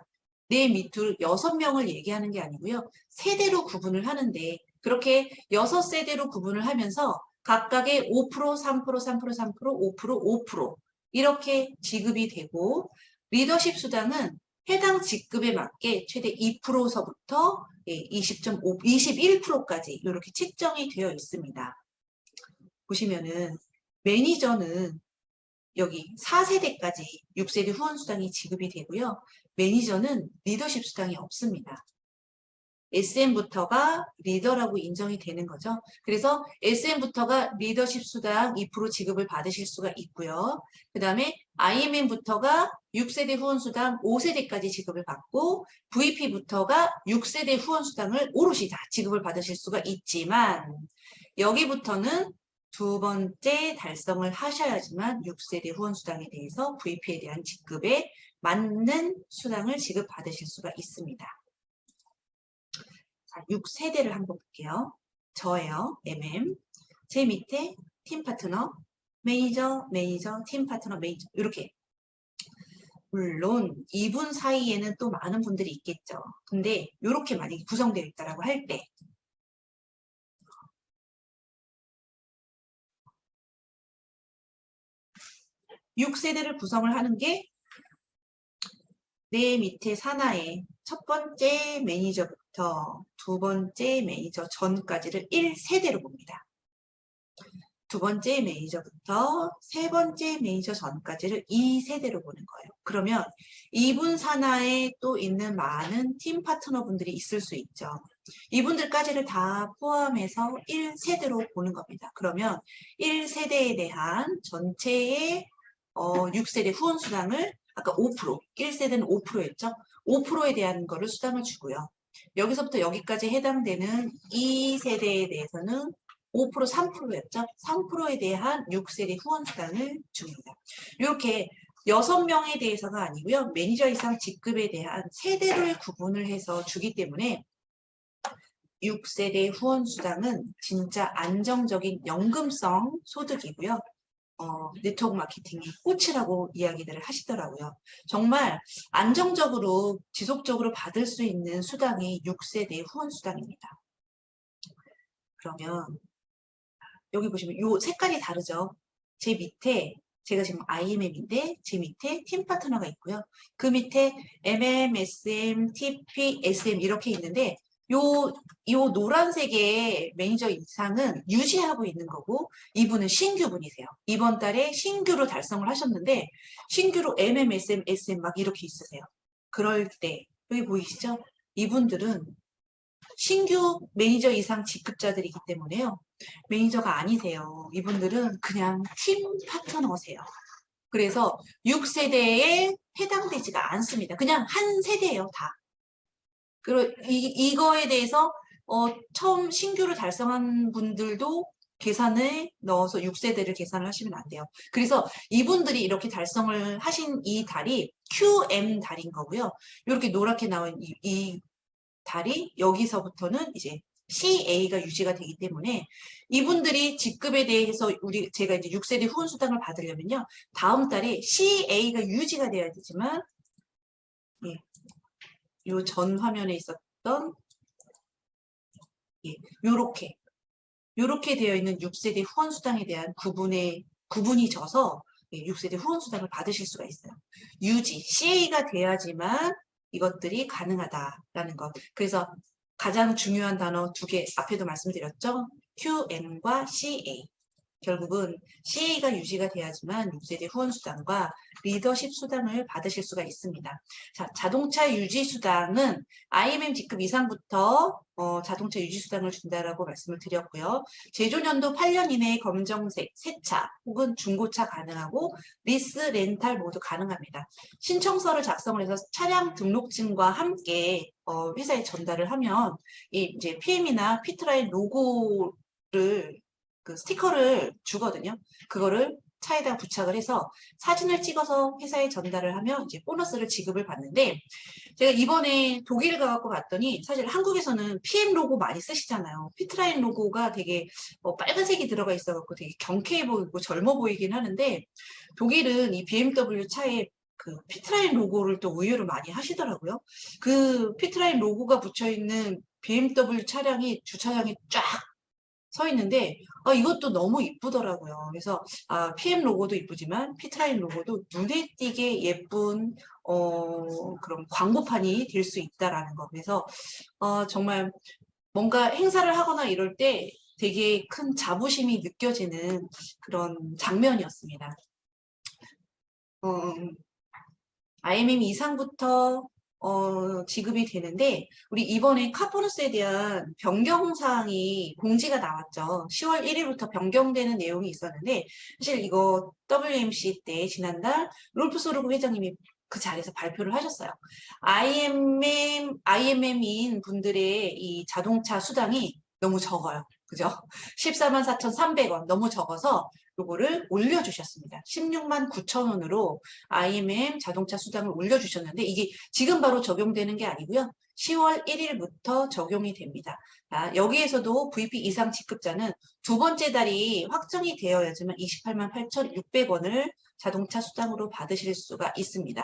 내 밑으로 6명을 얘기하는 게 아니고요. 세대로 구분을 하는데 그렇게 6세대로 구분을 하면서 각각의 5%, 3%, 3%, 3%, 5%, 5% 이렇게 지급이 되고 리더십 수당은 해당 직급에 맞게 최대 2%서부터 20.5, 21%까지 이렇게 책정이 되어 있습니다. 보시면은 매니저는 여기 4세대까지 6세대 후원 수당이 지급이 되고요. 매니저는 리더십 수당이 없습니다. SM부터가 리더라고 인정이 되는 거죠. 그래서 SM부터가 리더십 수당 2% 지급을 받으실 수가 있고요. 그 다음에 IMM부터가 6세대 후원 수당 5세대까지 지급을 받고 VP부터가 6세대 후원 수당을 오롯이 다 지급을 받으실 수가 있지만 여기부터는 2번째 달성을 하셔야지만 6세대 후원 수당에 대해서 VP에 대한 직급에 맞는 수당을 지급받으실 수가 있습니다. 자, 6세대를 한번 볼게요. 저예요. MM. 제 밑에 팀 파트너, 매니저, 팀 파트너, 매니저 이렇게. 물론 이분 사이에는 또 많은 분들이 있겠죠. 근데 이렇게 만약에 구성되어 있다라고 할 때 6세대를 구성을 하는 게 내 밑에 산하의 첫 번째 매니저부터 2번째 매니저 전까지를 1세대로 봅니다. 2번째 매니저부터 3번째 매니저 전까지를 2세대로 보는 거예요. 그러면 이분 산하에 또 있는 많은 팀 파트너분들이 있을 수 있죠. 이분들까지를 다 포함해서 1세대로 보는 겁니다. 그러면 1세대에 대한 전체의 6세대 후원 수당을 아까 5%, 1세대는 5%였죠. 5%에 대한 거를 수당을 주고요. 여기서부터 여기까지 해당되는 2세대에 대해서는 5%, 3%였죠. 3%에 대한 6세대 후원 수당을 줍니다. 이렇게 6명에 대해서가 아니고요. 매니저 이상 직급에 대한 세대를 구분을 해서 주기 때문에 6세대 후원 수당은 진짜 안정적인 연금성 소득이고요. 네트워크 마케팅의 꽃이라고 이야기들을 하시더라고요. 정말 안정적으로 지속적으로 받을 수 있는 수당이 6세대 후원 수당입니다. 그러면 여기 보시면 이 색깔이 다르죠. 제 밑에 제가 지금 IMM인데 제 밑에 팀 파트너가 있고요. 그 밑에 MM, SM, TP, SM 이렇게 있는데 요 노란색의 매니저 이상은 유지하고 있는 거고, 이분은 신규분이세요. 이번 달에 신규로 달성을 하셨는데, 신규로 MMSM, SM 막 이렇게 있으세요. 그럴 때, 여기 보이시죠? 이분들은 신규 매니저 이상 직급자들이기 때문에요. 매니저가 아니세요. 이분들은 그냥 팀 파트너세요. 그래서 6세대에 해당되지가 않습니다. 그냥 한 세대예요, 다. 그리고 이거에 대해서 처음 신규를 달성한 분들도 계산에 넣어서 6세대를 계산을 하시면 안 돼요. 그래서 이분들이 이렇게 달성을 하신 이 달이 QM 달인 거고요. 이렇게 노랗게 나온 이 달이 여기서부터는 이제 CA가 유지가 되기 때문에 이분들이 직급에 대해서 제가 이제 6세대 후원 수당을 받으려면요. 다음 달에 CA가 유지가 돼야 되지만 예, 요 전 화면에 있었던 예, 요렇게 되어 있는 6세대 후원 수당에 대한 구분이 져서 예, 6세대 후원 수당을 받으실 수가 있어요. 유지, CA가 돼야지만 이것들이 가능하다라는 것. 그래서 가장 중요한 단어 2개 앞에도 말씀드렸죠. QM과 CA. 결국은 CA가 유지가 돼야지만 6세대 후원 수당과 리더십 수당을 받으실 수가 있습니다. 자, 자동차 유지 수당은 IMM 직급 이상부터 자동차 유지 수당을 준다라고 말씀을 드렸고요. 제조년도 8년 이내에 검정색 새차 혹은 중고차 가능하고 리스 렌탈 모두 가능합니다. 신청서를 작성을 해서 차량 등록증과 함께 회사에 전달을 하면 이제 PM이나 피트라인 로고를 그 스티커를 주거든요. 그거를 차에다 부착을 해서 사진을 찍어서 회사에 전달을 하면 이제 보너스를 지급을 받는데, 제가 이번에 독일 가갖고 봤더니 사실 한국에서는 PM 로고 많이 쓰시잖아요. 피트라인 로고가 되게 빨간색이 들어가 있어갖고 되게 경쾌해 보이고 젊어 보이긴 하는데, 독일은 이 BMW 차에 그 피트라인 로고를 또 의외로 많이 하시더라고요. 그 피트라인 로고가 붙여있는 BMW 차량이 주차장에 쫙 서 있는데 이것도 너무 이쁘더라고요. 그래서 PM 로고도 이쁘지만 피트라인 로고도 눈에 띄게 예쁜 그런 광고판이 될 수 있다라는 거. 그래서 정말 뭔가 행사를 하거나 이럴 때 되게 큰 자부심이 느껴지는 그런 장면이었습니다. IMM 이상부터 지급이 되는데, 우리 이번에 카보너스에 대한 변경사항이 공지가 나왔죠. 10월 1일부터 변경되는 내용이 있었는데, 사실 이거 WMC 때 지난달 롤프 소르그 회장님이 그 자리에서 발표를 하셨어요. IMM인 분들의 이 자동차 수당이 너무 적어요. 그죠? 144,300원 너무 적어서 요거를 올려주셨습니다. 169,000원으로 IMM 자동차 수당을 올려주셨는데, 이게 지금 바로 적용되는 게 아니고요. 10월 1일부터 적용이 됩니다. 여기에서도 VP 이상 직급자는 두 번째 달이 확정이 되어야지만 288,600원을 자동차 수당으로 받으실 수가 있습니다.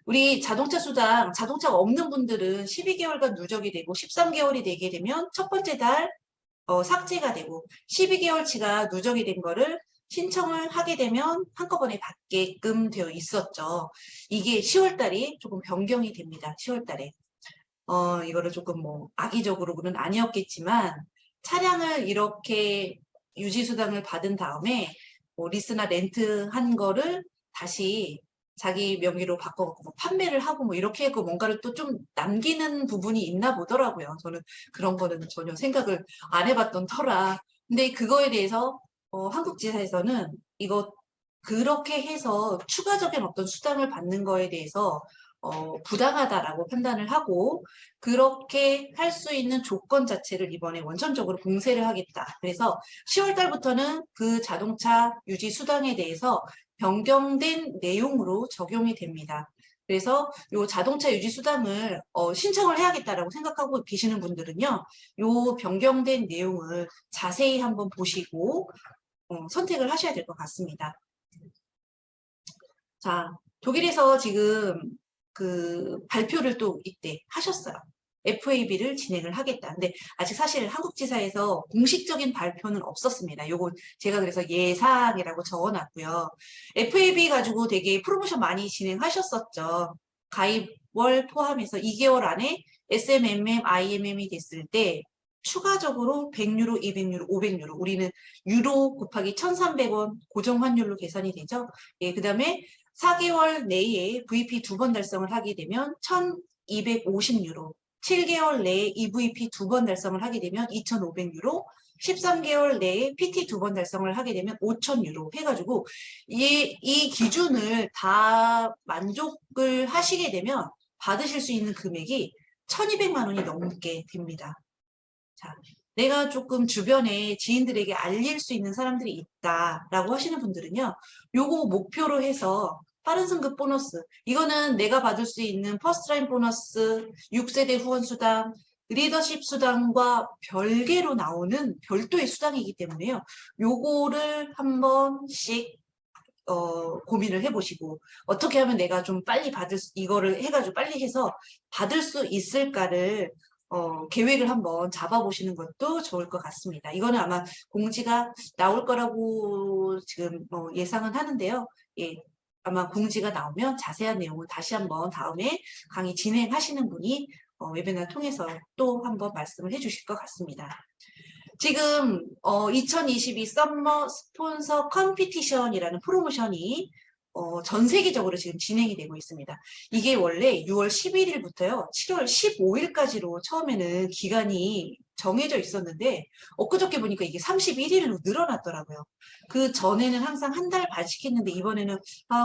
우리 자동차 수당, 자동차가 없는 분들은 12개월간 누적이 되고 13개월이 되게 되면 첫 번째 달 삭제가 되고 12개월치가 누적이 된 거를 신청을 하게 되면 한꺼번에 받게끔 되어 있었죠. 이게 10월 달이 조금 변경이 됩니다. 10월 달에. 이거를 조금 뭐 악의적으로는 아니었겠지만 차량을 이렇게 유지수당을 받은 다음에 뭐 리스나 렌트한 거를 다시 자기 명의로 바꿔갖고 뭐 판매를 하고 뭐 이렇게 하고 뭔가를 또 좀 남기는 부분이 있나 보더라고요. 저는 그런 거는 전혀 생각을 안 해봤던 터라. 근데 그거에 대해서 한국지사에서는 이거 그렇게 해서 추가적인 어떤 수당을 받는 거에 대해서 부당하다라고 판단을 하고, 그렇게 할 수 있는 조건 자체를 이번에 원천적으로 공세를 하겠다. 그래서 10월 달부터는 그 자동차 유지 수당에 대해서 변경된 내용으로 적용이 됩니다. 그래서 요 자동차 유지 수당을 신청을 해야겠다라고 생각하고 계시는 분들은요, 요 변경된 내용을 자세히 한번 보시고 선택을 하셔야 될 것 같습니다. 자, 독일에서 지금 그 발표를 또 이때 하셨어요. FAB를 진행을 하겠다. 근데 아직 사실 한국지사에서 공식적인 발표는 없었습니다. 요거 제가 그래서 예상이라고 적어놨고요. FAB 가지고 되게 프로모션 많이 진행하셨었죠. 가입월 포함해서 2개월 안에 SMMM, IMM이 됐을 때 추가적으로 100유로, 200유로, 500유로 우리는 유로 곱하기 1,300원 고정 환율로 계산이 되죠. 예, 그 다음에 4개월 내에 VP 2번 달성을 하게 되면 1,250유로 7개월 내에 EVP 2번 달성을 하게 되면 2,500유로 13개월 내에 PT 2번 달성을 하게 되면 5,000유로 해가지고 이 기준을 다 만족을 하시게 되면 받으실 수 있는 금액이 1,200만 원이 넘게 됩니다. 자, 내가 조금 주변에 지인들에게 알릴 수 있는 사람들이 있다라고 하시는 분들은요. 요거 목표로 해서 빠른 승급 보너스, 이거는 내가 받을 수 있는 퍼스트라인 보너스, 6세대 후원 수당, 리더십 수당과 별개로 나오는 별도의 수당이기 때문에요. 요거를 한 번씩 고민을 해보시고 어떻게 하면 내가 좀 빨리 이거를 해가지고 빨리 해서 받을 수 있을까를 계획을 한번 잡아보시는 것도 좋을 것 같습니다. 이거는 아마 공지가 나올 거라고 지금 예상은 하는데요. 예, 아마 공지가 나오면 자세한 내용을 다시 한번 다음에 강의 진행하시는 분이 웨비나 통해서 또 한번 말씀을 해주실 것 같습니다. 지금 2022 썸머 스폰서 컴피티션이라는 프로모션이 전 세계적으로 지금 진행이 되고 있습니다. 이게 원래 6월 11일부터요. 7월 15일까지로 처음에는 기간이 정해져 있었는데 엊그저께 보니까 이게 31일로 늘어났더라고요. 그 전에는 항상 한 달 반씩 했는데 이번에는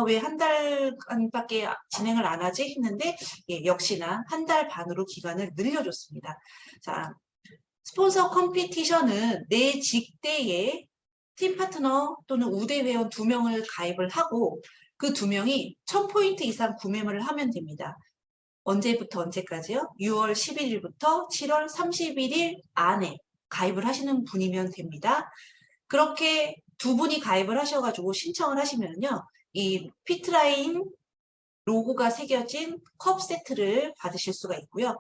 왜 한 달밖에 진행을 안 하지 했는데 예, 역시나 한 달 반으로 기간을 늘려줬습니다. 자, 스폰서 컴피티션은 내 직대에 팀 파트너 또는 우대 회원 2명을 가입을 하고 그 2명이 1000포인트 이상 구매를 하면 됩니다. 언제부터 언제까지요? 6월 11일부터 7월 31일 안에 가입을 하시는 분이면 됩니다. 그렇게 2분이 가입을 하셔가지고 신청을 하시면요. 이 피트라인 로고가 새겨진 컵 세트를 받으실 수가 있고요.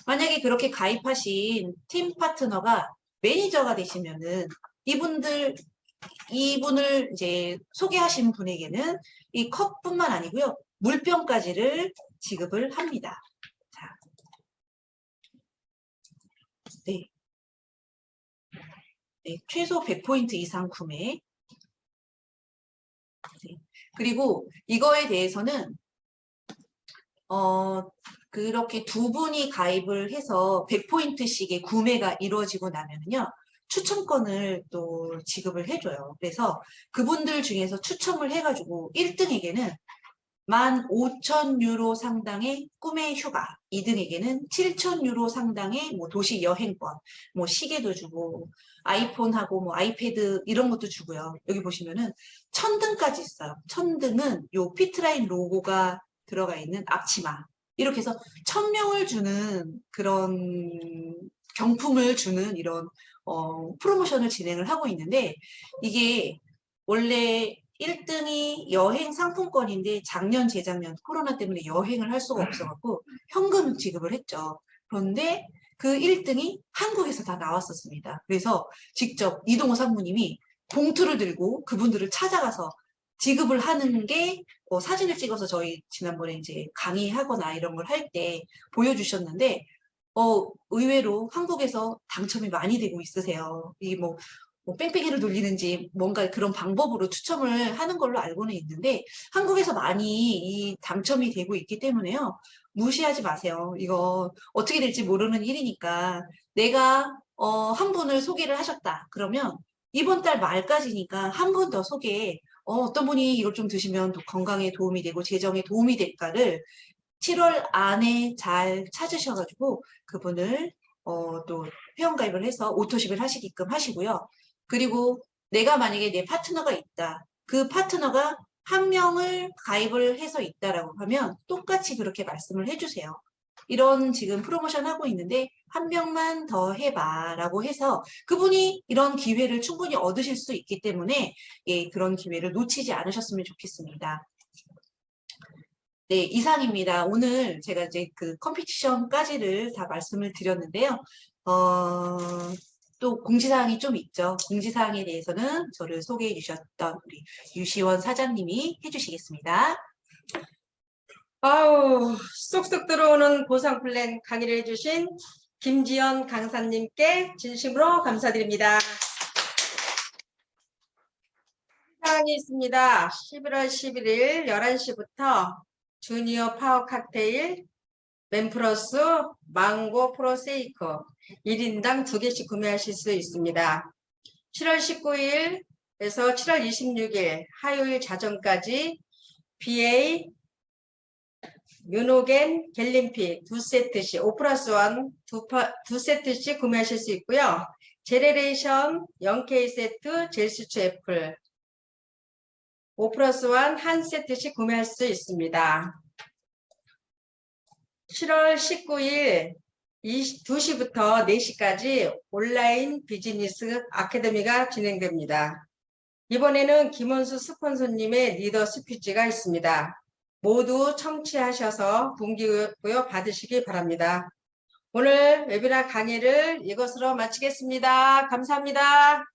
만약에 그렇게 가입하신 팀 파트너가 매니저가 되시면은 이분을 이제 소개하신 분에게는 이 컵뿐만 아니고요. 물병까지를 지급을 합니다. 자, 네. 네, 최소 100포인트 이상 구매. 네. 그리고 이거에 대해서는 그렇게 2분이 가입을 해서 100포인트씩의 구매가 이루어지고 나면요. 추첨권을 또 지급을 해줘요. 그래서 그분들 중에서 추첨을 해가지고 1등에게는 15,000유로 상당의 꿈의 휴가, 2등에게는 7,000유로 상당의 뭐 도시 여행권, 뭐 시계도 주고 아이폰하고 뭐 아이패드 이런 것도 주고요. 여기 보시면은 1000등까지 있어요. 1000등은 요 피트라인 로고가 들어가 있는 앞치마. 이렇게 해서 1000명을 주는 그런 경품을 주는 이런 프로모션을 진행을 하고 있는데 이게 원래 1등이 여행 상품권인데 작년, 재작년 코로나 때문에 여행을 할 수가 없어갖고 현금 지급을 했죠. 그런데 그 1등이 한국에서 다 나왔었습니다. 그래서 직접 이동호 상무님이 봉투를 들고 그분들을 찾아가서 지급을 하는 게 사진을 찍어서 저희 지난번에 이제 강의하거나 이런 걸 할 때 보여주셨는데 의외로 한국에서 당첨이 많이 되고 있으세요. 이 뭐 뺑뺑이를 돌리는지 뭔가 그런 방법으로 추첨을 하는 걸로 알고는 있는데 한국에서 많이 이 당첨이 되고 있기 때문에요. 무시하지 마세요. 이거 어떻게 될지 모르는 일이니까 내가 한 분을 소개를 하셨다. 그러면 이번 달 말까지니까 한 분 더 소개 어떤 분이 이걸 좀 드시면 건강에 도움이 되고 재정에 도움이 될까를 7월 안에 잘 찾으셔가지고 그분을 또 회원가입을 해서 오토십을 하시게끔 하시고요. 그리고 내가 만약에 내 파트너가 있다. 그 파트너가 한 명을 가입을 해서 있다라고 하면 똑같이 그렇게 말씀을 해주세요. 이런 지금 프로모션 하고 있는데 한 명만 더 해봐 라고 해서 그분이 이런 기회를 충분히 얻으실 수 있기 때문에 예, 그런 기회를 놓치지 않으셨으면 좋겠습니다. 네, 이상입니다. 오늘 제가 이제 그 컴피티션까지를 다 말씀을 드렸는데요. 또 공지사항이 좀 있죠. 공지사항에 대해서는 저를 소개해 주셨던 우리 유시원 사장님이 해주시겠습니다. 아우, 쏙쏙 들어오는 보상 플랜 강의를 해주신 김지연 강사님께 진심으로 감사드립니다. 사항이 있습니다. 11월 11일 11시부터 주니어 파워 칵테일 맨플러스 망고 프로세이커 1인당 2개씩 구매하실 수 있습니다. 7월 19일에서 7월 26일 화요일 자정까지 BA 뮤노겐 갤림피 2세트씩 5+1 2세트씩 구매하실 수 있고요. 제네레이션 0K 세트 젤수추 애플 5+1 한 세트씩 구매할 수 있습니다. 7월 19일 2시부터 4시까지 온라인 비즈니스 아카데미가 진행됩니다. 이번에는 김원수 스폰서님의 리더 스피치가 있습니다. 모두 청취하셔서 동기부여 받으시기 바랍니다. 오늘 웨비나 강의를 이것으로 마치겠습니다. 감사합니다.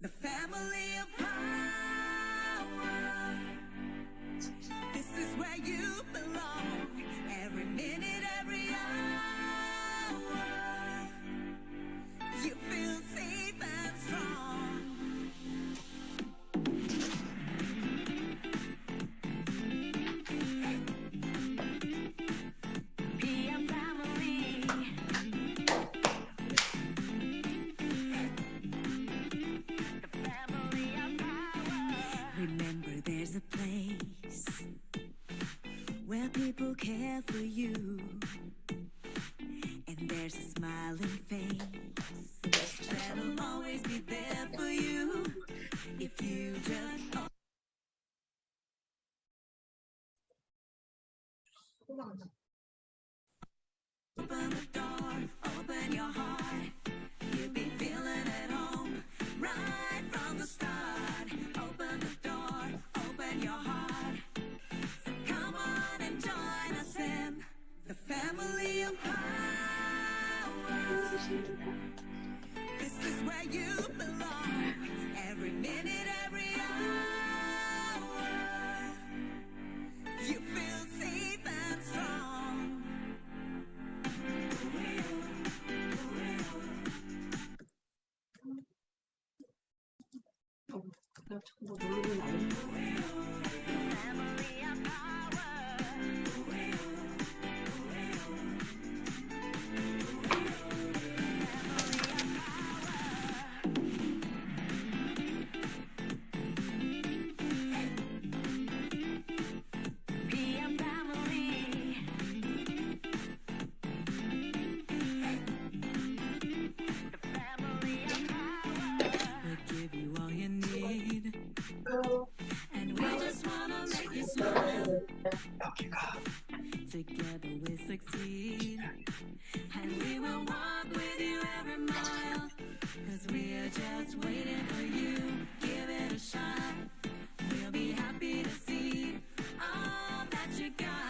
The family of power. This is where you belong. Every minute, every hour. You feel safe and strong. PM family. Remember, there's a place where people care for you, and there's a smiling face that'll always be there for you if you just open the door, open your heart. You'll be feeling at home right from the start. Open the door, open your heart. So come on and join us in the family of power. This is where you belong. Every minute, every hour. You feel safe and strong. Family of power. PM family. The family of power. We'll give you all you need. And we just wanna make you smile. Together we succeed. And we will walk with you every mile. 'Cause we are just waiting for you. Give it a shot. We'll be happy to see all that you got.